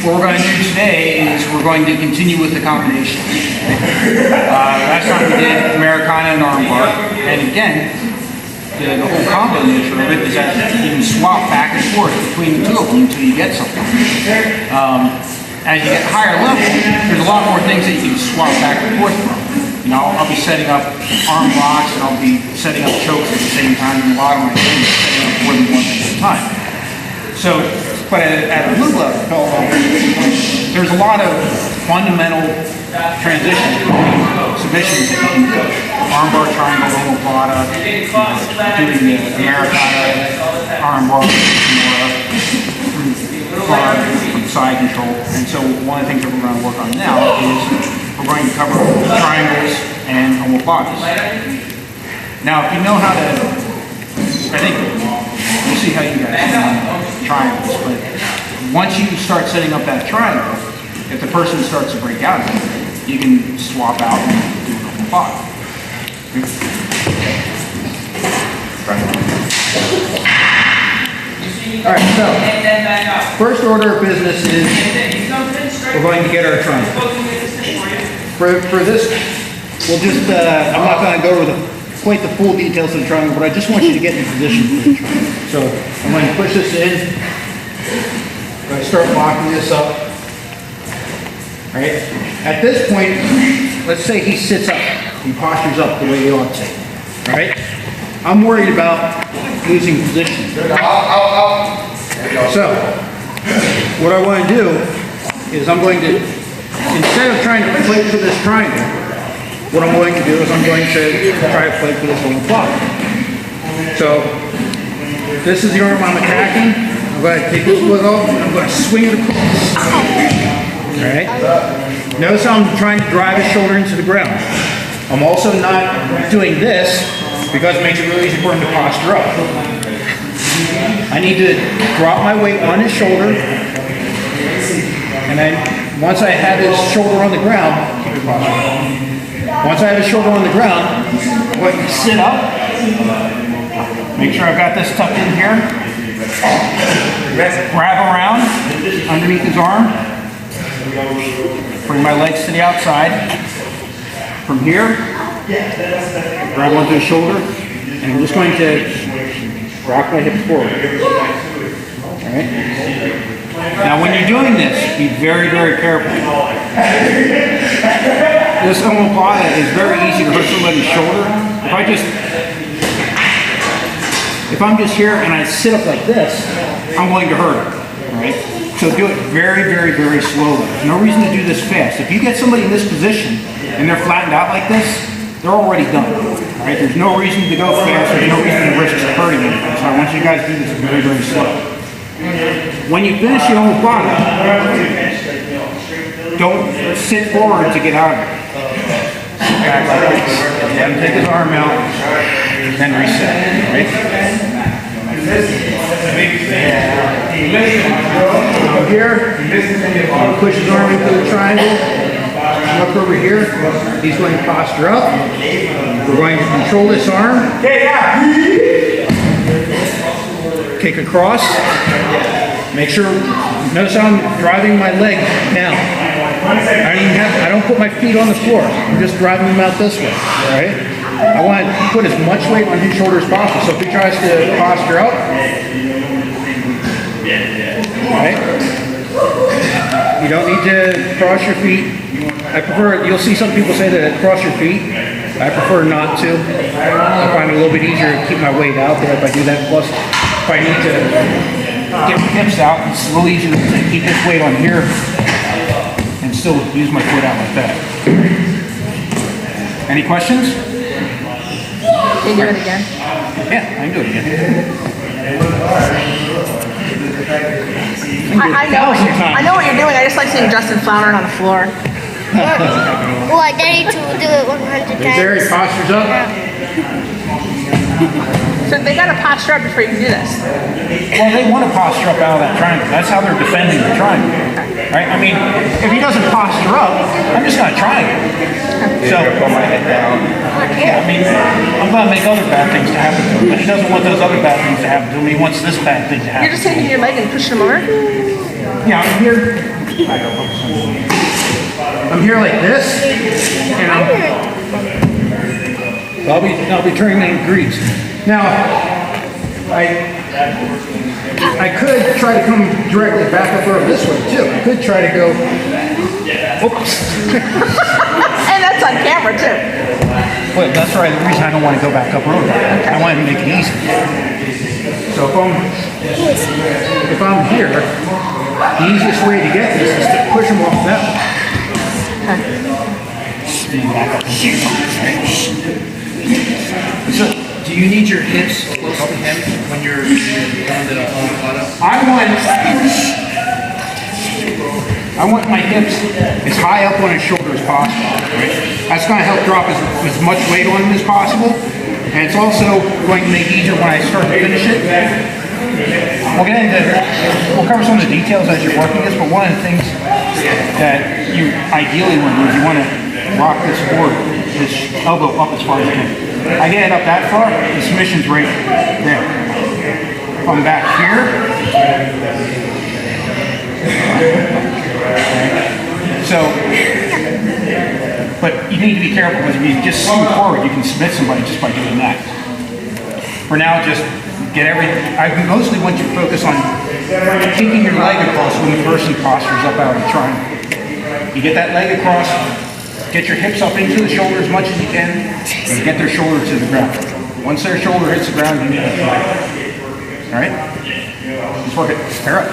what we're going to do today is we're going to continue with the combination. Last time we did Americana and armbar, and again, the whole combo nature of it is that you can swap back and forth between the two of them until you get something. As you get higher level, there's a lot more things that you can swap back and forth from. You know, I'll be setting up arm locks and I'll be setting up chokes at the same time, and a lot of my things are setting up more than one thing at a time. So, but at a move level, there's a lot of fundamental transitions between submissions that you can do. Armbar, triangle, omoplata, doing the Americana, armbar, guard from side control. And so one of the things that we're going to work on now is we're going to cover triangles and omoplatas. Now, if you know how to, I think we'll see how you guys do triangles, but once you start setting up that triangle, if the person starts to break out of it, you can swap out and do an omoplata. Alright, so first order of business is we're going to get our triangle. For this, we'll just, I'm not going to go over quite the full details of the triangle, but I just want you to get in position for the triangle. So I'm going to push this in. I'm going to start locking this up. Alright, at this point, let's say he sits up, he postures up the way he ought to. Alright, I'm worried about losing position. So, what I want to do is I'm going to, instead of trying to play for this triangle, what I'm going to do is I'm going to try to play for this omoplata. So, this is the arm I'm attacking. I'm going to take this foot off and I'm going to swing it across. Alright? Notice how I'm trying to drive his shoulder into the ground. I'm also not doing this because it makes it really easy for him to posture up. I need to drop my weight on his shoulder, and then once I have his shoulder on the ground, keep your posture up. Once I have his shoulder on the ground, I'm going to sit up, make sure I've got this tucked in here, grab around underneath his arm, bring my legs to the outside. From here, grab onto his shoulder, and I'm just going to rock my hips forward. Alright? Now when you're doing this, be very, very careful. This omoplata is very easy to hurt somebody's shoulder. If I'm just here and I sit up like this, I'm going to hurt him. Alright? So do it very, very, very slowly. There's no reason to do this fast. If you get somebody in this position and they're flattened out like this, they're already done. Alright, there's no reason to go fast, there's no reason to risk hurting anything. So I want you guys to do this very, very slow. When you finish your omoplata, don't sit forward to get out of it. Sit back like this. Let him take his arm out, then reset. Right? Now here, push his arm into the triangle. Look over here, he's going to posture up. We're going to control this arm. Kick across. Make sure, notice how I'm driving my leg down. I don't put my feet on the floor. I'm just driving them out this way. Right? I want to put as much weight on his shoulder as possible. So if he tries to posture up, right? You don't need to cross your feet. I prefer, you'll see some people say that cross your feet. I prefer not to. I find it a little bit easier to keep my weight out there if I do that. Plus, if I need to get my hips out, it's a little easier to keep this weight on here and still use my foot out like that. Any questions? Can you do it again? Yeah, I can do it again. I know what you're doing. I just like seeing Justin floundering on the floor. Well, I dare you to do it 100 times. There, he postures up. So they got to posture up before you can do this. Well, they want to posture up out of that triangle. That's how they're defending the triangle. Right? I mean, if he doesn't posture up, I'm just going to triangle. So, put my head down. Yeah, I mean, I'm going to make other bad things to happen to him, but he doesn't want those other bad things to happen to him. He wants this bad thing to happen. You're just taking your leg and pushing him over? Yeah, I'm here. I'm here like this, and I'll be turning in grease. Now, I could try to come directly back up over this way too. I could try to go, oops. And that's on camera too. But that's right, the reason I don't want to go back up over. I want to make it easy. So if I'm here, the easiest way to get this is to push them off that way. So, do you need your hips close to him when you're doing the Omoplata? I want my hips as high up on his shoulder as possible, right? That's going to help drop as much weight on him as possible. And it's also going to make it easier when I start to finish it. We'll cover some of the details as you're working this, but one of the things that you ideally want to do is you want to rock this forward, this elbow up as far as you can. I get it up that far, the submission's right there. If I'm back here, but you need to be careful because if you just move forward, you can submit somebody just by doing that. For now, just get I mostly want you to focus on keeping your leg across when the person postures up out of the triangle. You get that leg across, get your hips up into the shoulder as much as you can, and get their shoulder to the ground. Once their shoulder hits the ground, you need to fly. All right? Let's work it. Pair up.